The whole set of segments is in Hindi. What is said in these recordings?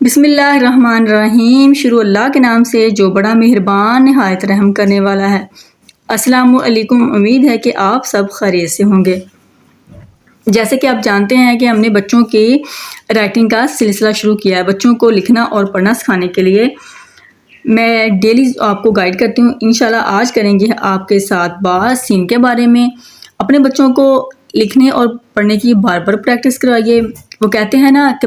बिस्मिल्लाहिर्रहमानिर्रहीम। शुरू अल्लाह के नाम से जो बड़ा मेहरबान नहायत रहम करने वाला है। अस्सलामु अलैकुम। उम्मीद है कि आप सब खैरियत से होंगे। जैसे कि आप जानते हैं कि हमने बच्चों की राइटिंग का सिलसिला शुरू किया है। बच्चों को लिखना और पढ़ना सिखाने के लिए मैं डेली आपको गाइड करती हूँ। इंशाल्लाह आज करेंगे आपके साथ बात सीन के बारे में। अपने बच्चों को लिखने और पढ़ने की बार बार प्रैक्टिस करवाइए। वो कहते हैं ना कि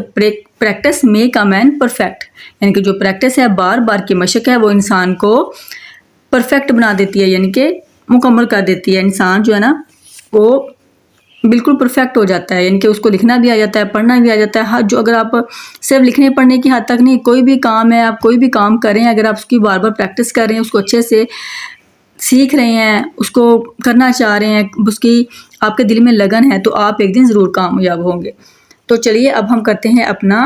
practice make a man perfect, यानी कि जो प्रैक्टिस है, बार बार की मशक है, वो इंसान को परफेक्ट बना देती है, यानी कि मुकम्मल कर देती है। इंसान जो है ना वो बिल्कुल परफेक्ट हो जाता है, यानी कि उसको लिखना भी आ जाता है, पढ़ना भी आ जाता है। हर जो अगर आप सिर्फ लिखने पढ़ने की हद तक नहीं, कोई भी काम है, आप कोई भी काम कर रहे हैं, अगर आप उसकी बार बार प्रैक्टिस कर रहे हैं, उसको अच्छे से सीख रहे हैं, उसको करना चाह रहे हैं, उसकी आपके दिल में लगन है, तो आप एक दिन ज़रूर कामयाब होंगे। तो चलिए अब हम करते हैं अपना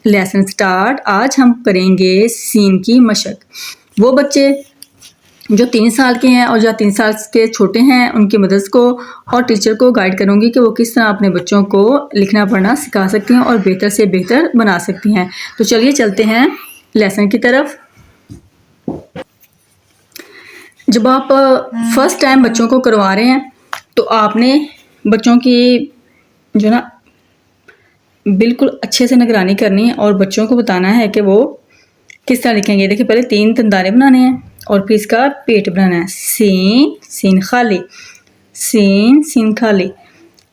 लेसन स्टार्ट। आज हम करेंगे सीन की मशक। वो बच्चे जो 3 साल के हैं और जो 3 साल के छोटे हैं, उनकी मदद को और टीचर को गाइड करूंगी कि वो किस तरह अपने बच्चों को लिखना पढ़ना सिखा सकती हैं और बेहतर से बेहतर बना सकती हैं। तो चलिए चलते हैं लेसन की तरफ। जब आप फर्स्ट टाइम बच्चों को करवा रहे हैं तो आपने बच्चों की जो ना बिल्कुल अच्छे से निगरानी करनी है और बच्चों को बताना है कि वो किस तरह लिखेंगे। देखिए पहले 3 तंदारे बनाने हैं और फिर इसका पेट बनाना है। सीन सीन खाली, सीन सीन खाली।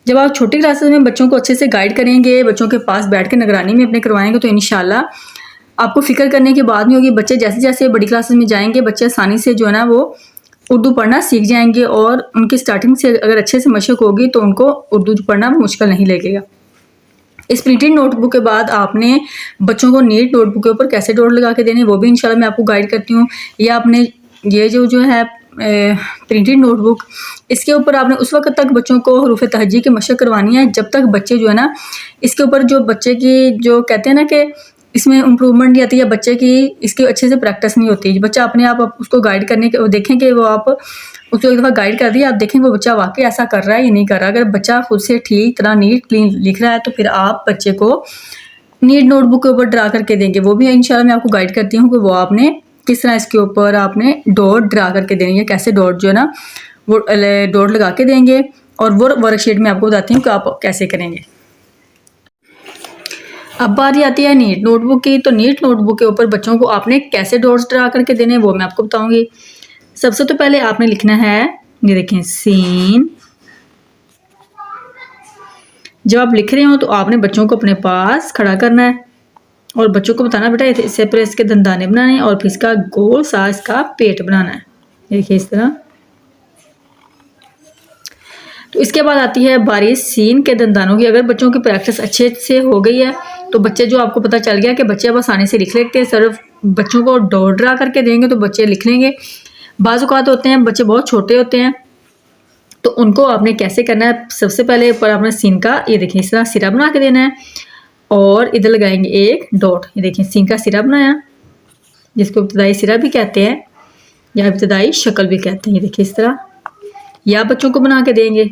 जब आप छोटी क्लासेस में बच्चों को अच्छे से गाइड करेंगे, बच्चों के पास बैठ के निगरानी में अपने करवाएंगे, तो इंशाल्लाह आपको फिक्र करने की बात नहीं होगी। बच्चे जैसे जैसे बड़ी क्लासेस में जाएंगे, बच्चे आसानी से जो है ना वो उर्दू पढ़ना सीख जाएंगे और उनकी स्टार्टिंग से अगर अच्छे से मशक होगी तो उनको उर्दू पढ़ना मुश्किल नहीं लगेगा। इस प्रिंटेड नोटबुक के बाद आपने बच्चों को नीट नोटबुक के ऊपर कैसे डॉट लगा के देने, वो भी इंशाल्लाह मैं आपको गाइड करती हूँ। या आपने ये जो है प्रिंटेड नोटबुक, इसके ऊपर आपने उस वक्त तक बच्चों को हरूफ तहज्जी की मशक करवानी है जब तक बच्चे जो है ना इसके ऊपर जो बच्चे की जो कहते हैं ना कि इसमें इम्प्रूवमेंट नहीं आती है, बच्चे की इसकी अच्छे से प्रैक्टिस नहीं होती। बच्चा अपने आप उसको गाइड करने के देखें कि वो आप उसको एक दफ़ा गाइड कर दिया, आप देखें वो बच्चा वाकई ऐसा कर रहा है या नहीं कर रहा। अगर बच्चा खुद से ठीक तरह नीट क्लीन लिख रहा है तो फिर आप बच्चे को नीट नोटबुक के ऊपर ड्रा करके देंगे। वो भी इंशाल्लाह मैं आपको गाइड करती हूँ कि वो आपने किस तरह इसके ऊपर आपने डॉट ड्रा करके देंगे, कैसे डॉट जो है ना वो डॉट लगा के देंगे, और वो वर्कशीट में आपको बताती हूँ कि आप कैसे करेंगे। अब बारी आती है नीट नोटबुक की। तो नीट नोटबुक के ऊपर बच्चों को आपने कैसे डॉट्स ड्रा करके देने वो मैं आपको बताऊंगी। सबसे तो पहले आपने लिखना है, ये देखें सीन। जब आप लिख रहे हो तो आपने बच्चों को अपने पास खड़ा करना है और बच्चों को बताना बेटा इससे पहले इसके दंदाने बनाने हैं और फिर इसका गोल सा इसका पेट बनाना है। देखिए इस तरह। तो इसके बाद आती है बारी सीन के दंदानों की। अगर बच्चों की प्रैक्टिस अच्छे से हो गई है तो बच्चे जो आपको पता चल गया कि बच्चे अब आसानी से लिख लेते हैं, सिर्फ बच्चों को डॉट ड्रा करके देंगे तो बच्चे लिख लेंगे। बाज़ औक़ात होते हैं बच्चे बहुत छोटे होते हैं, तो उनको आपने कैसे करना है, सबसे पहले ऊपर आपने सीन का ये देखिए इस तरह सिरा बना के देना है और इधर लगाएंगे एक डॉट। ये देखिए सीन का सिरा बनाया, जिसको इब्तदाई सिरा भी कहते हैं या इब्तदाई शक्ल भी कहते हैं। ये देखिए इस तरह, या बच्चों को बना के देंगे।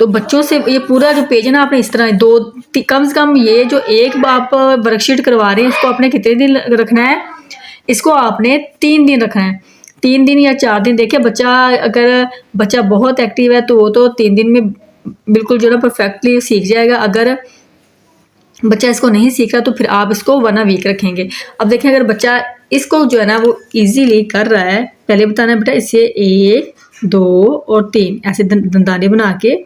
तो बच्चों से ये पूरा जो पेज है ना आपने इस तरह कम से कम ये जो एक आप वर्कशीट करवा रहे हैं इसको आपने कितने दिन रखना है, इसको आपने 3 दिन रखना है। 3 दिन या 4 दिन। देखिए बच्चा अगर बच्चा बहुत एक्टिव है तो वो तो 3 दिन में बिल्कुल जो है परफेक्टली सीख जाएगा। अगर बच्चा इसको नहीं सीख रहा तो फिर आप इसको 1 वीक रखेंगे। अब देखें अगर बच्चा इसको जो है ना वो ईजीली कर रहा है, पहले बताना बेटा इसे 1 2 और 3 ऐसे दंदाने बना के,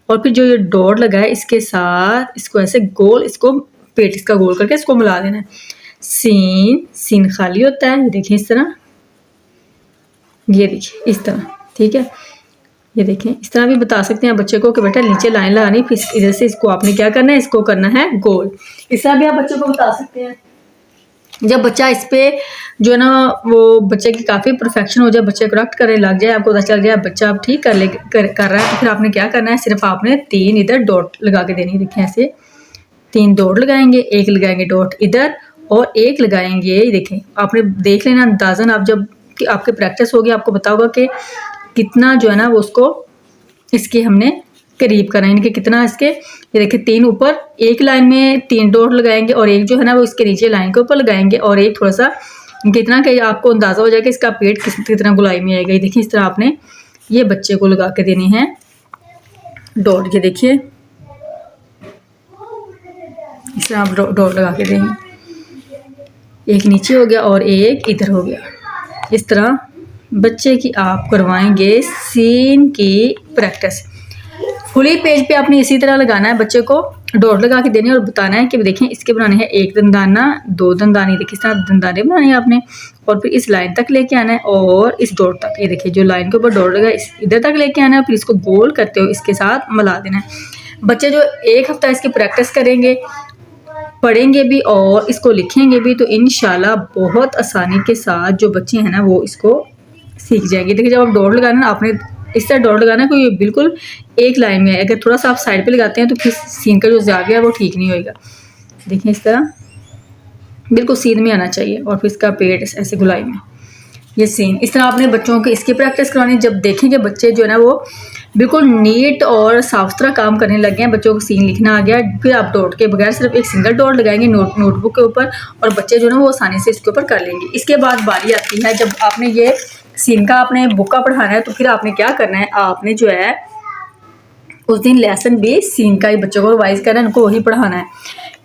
और फिर जो ये डॉट लगा है इसके साथ इसको ऐसे गोल, इसको पेट इसका गोल करके इसको मिला देना है। सीन सीन खाली होता है, ये देखिए इस तरह, ये देखिए इस तरह, ठीक है। ये देखें इस तरह भी बता सकते हैं बच्चे को कि बेटा नीचे लाइन लगानी, फिर इधर से इसको आपने क्या करना है, इसको करना है गोल। इस तरह भी आप बच्चों को बता सकते हैं। जब बच्चा इस पे जो है ना वो बच्चे की काफ़ी परफेक्शन हो जाए, बच्चे करेक्ट करने लग जाए, आपको पता चल जाए बच्चा अब ठीक कर रहा है, तो फिर आपने क्या करना है, सिर्फ आपने 3 इधर डॉट लगा के देनी। देखें ऐसे 3 डॉट लगाएंगे, एक लगाएंगे डॉट इधर और एक लगाएंगे। देखें आपने देख लेना अंदाज़न, आप जब कि आपकी प्रैक्टिस होगी आपको पता होगा कि कितना जो है ना वो उसको इसकी हमने करीब करना है, यानी कि कितना इसके, ये देखिए 3 ऊपर एक लाइन में 3 डॉट लगाएंगे और एक जो है ना वो इसके नीचे लाइन के ऊपर लगाएंगे और एक थोड़ा सा कितना कि आपको अंदाज़ा हो जाएगा इसका पेट कितना गुलाई में आएगा। ये देखिए इस तरह आपने ये बच्चे को लगा के देनी है डॉट, ये देखिए इस तरह आप डॉट लगा के देंगे, एक नीचे हो गया और एक इधर हो गया। इस तरह बच्चे की आप करवाएंगे सीन की प्रैक्टिस। फुली पेज पे आपने इसी तरह लगाना है, बच्चे को डॉट लगा के देने और बताना है कि देखें इसके बनाने हैं 1 दंदाना 2 दंदानी, देखिए इस तरह दंदाने बनाने हैं आपने और फिर इस लाइन तक लेके आना है और इस डॉट तक, ये देखिए जो लाइन के ऊपर डॉट लगा इस इधर तक लेके आना है, फिर इसको गोल करते हो इसके साथ मिला देना है। बच्चे जो 1 हफ्ता इसकी प्रैक्टिस करेंगे, पढ़ेंगे भी और इसको लिखेंगे भी तो इंशाल्लाह बहुत आसानी के साथ जो बच्चे हैं ना वो इसको सीख जाएंगे। देखिए जब आप डॉट लगाना ना आपने इस तरह डॉट लगाना कोई बिल्कुल एक लाइन में है, अगर थोड़ा सा आप साइड पे लगाते हैं तो फिर सीन का जो जाविया है वो ठीक नहीं होएगा। देखिए इस तरह बिल्कुल सीन में आना चाहिए और फिर इसका पेट ऐसे गुलाई में ये सीन। इस तरह आपने बच्चों को इसकी प्रैक्टिस करवानी। जब देखेंगे बच्चे जो है ना वो बिल्कुल नीट और साफ सुथरा काम करने लग गए हैं, बच्चों को सीन लिखना आ गया, फिर आप डॉट के बगैर सिर्फ एक सिंगल डॉट लगाएंगे नोटबुक के ऊपर और बच्चे जो है ना वो आसानी से इसके ऊपर कर लेंगे। इसके बाद बारी आती है जब आपने ये सीन का आपने बुक का पढ़ाना है तो फिर आपने क्या करना है, आपने जो है उस दिन लेसन भी सीन का ही बच्चों को रिवाइज करना है, उनको वही पढ़ाना है।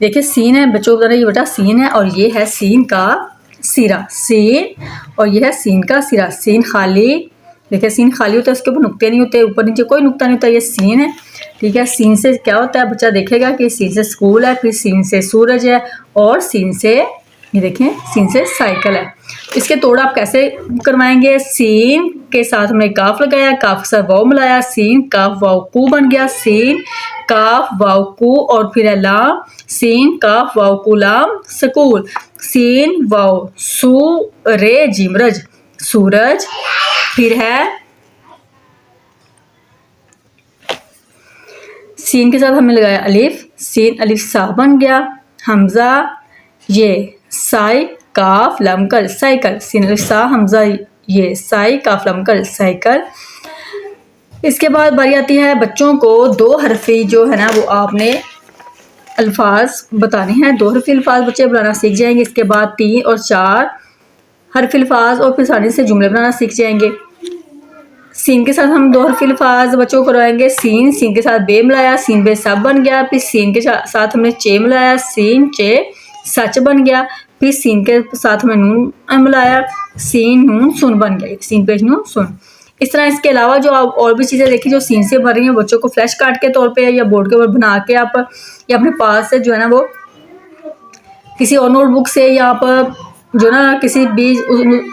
देखिए सीन है, बच्चों को बताना ये बेटा सीन है और ये है सीन का सिरा, सीन और ये है सीन का सिरा। सीन खाली, देखिए सीन खाली होता है, उसके ऊपर नुक्ते नहीं होते, ऊपर नीचे कोई नुक्ता नहीं होता, ये सीन है। ठीक है, सीन से क्या होता है, बच्चा देखेगा कि सीन से स्कूल है, फिर सीन से सूरज है और सीन से ये देखें सीन से साइकिल है। इसके तोड़ आप कैसे करवाएंगे, सीन के साथ हमने काफ लगाया, काफ के साथ वाव मिलाया, सीन काफ वाव कू बन गया, सीन काफ वाव कू और फिर है लाम, सीन काफ वाव कू लाम स्कूल, सीन वाव सू रे जिमरज सूरज, फिर है सीन के साथ हमने लगाया अलिफ, सीन अलिफ सा बन गया, हमजा ये साई काफ लमकल साइकिल, सीन अलिफ सा हमजा ये साई काफ लमकल साइकिल। इसके बाद बारी आती है बच्चों को 2 हरफी जो है ना वो आपने अल्फाज बताने हैं। 2 हरफी अल्फाज बच्चे बनाना सीख जाएंगे। इसके बाद 3 और 4 हरफी अल्फाज और फिर आसानी से जुमले बनाना सीख जाएंगे। सीन के साथ हम 2 हरफी अल्फाज बच्चों को करवाएंगे। सीन, सीन के साथ बे मिलाया, सीन बे सब बन गया, फिर सीन के साथ हमने चे मिलाया, सीन चे सच बन गया, फिर सीन के साथ हमने नून मिलाया, सीन नून सुन बन गया, सीन पेश नून सुन। इस तरह इसके अलावा जो आप और भी चीज़ें देखी जो सीन से बन रही हैं बच्चों को फ्लैश कार्ड के तौर पे या बोर्ड के ऊपर बना के आप या अपने पास से जो है ना वो किसी और नोटबुक से या आप जो ना किसी भी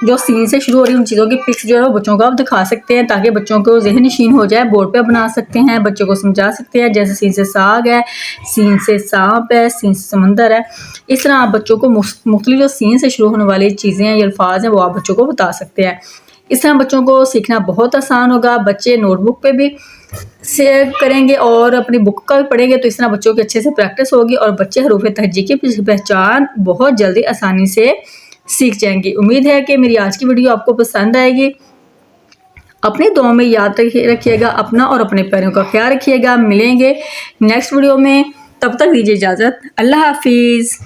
जो सीन से शुरू हो रही उन चीज़ों की पिक्स जो है वो बच्चों को आप दिखा सकते हैं ताकि बच्चों को ज़हन नशीन हो जाए। बोर्ड पे बना सकते हैं, बच्चों को समझा सकते हैं, जैसे सीन से साग है, सीन से सांप है, सीन से समंदर है। इस तरह आप बच्चों को मुख्तलिफ जो सीन से शुरू होने वाली चीज़ें हैं या अल्फाज हैं वो आप बच्चों को बता सकते हैं। इस तरह बच्चों को सीखना बहुत आसान होगा। बच्चे नोटबुक पे भी से करेंगे और अपनी बुक का भी पढ़ेंगे तो इस तरह बच्चों की अच्छे से प्रैक्टिस होगी और बच्चे हरूफ तहज्जी की पहचान बहुत जल्दी आसानी से सीख जाएंगे। उम्मीद है कि मेरी आज की वीडियो आपको पसंद आएगी। अपने दुआ में याद रखिएगा, अपना और अपने पैरों का ख्याल रखिएगा। मिलेंगे नेक्स्ट वीडियो में, तब तक दीजिए इजाज़त। अल्लाह हाफिज़।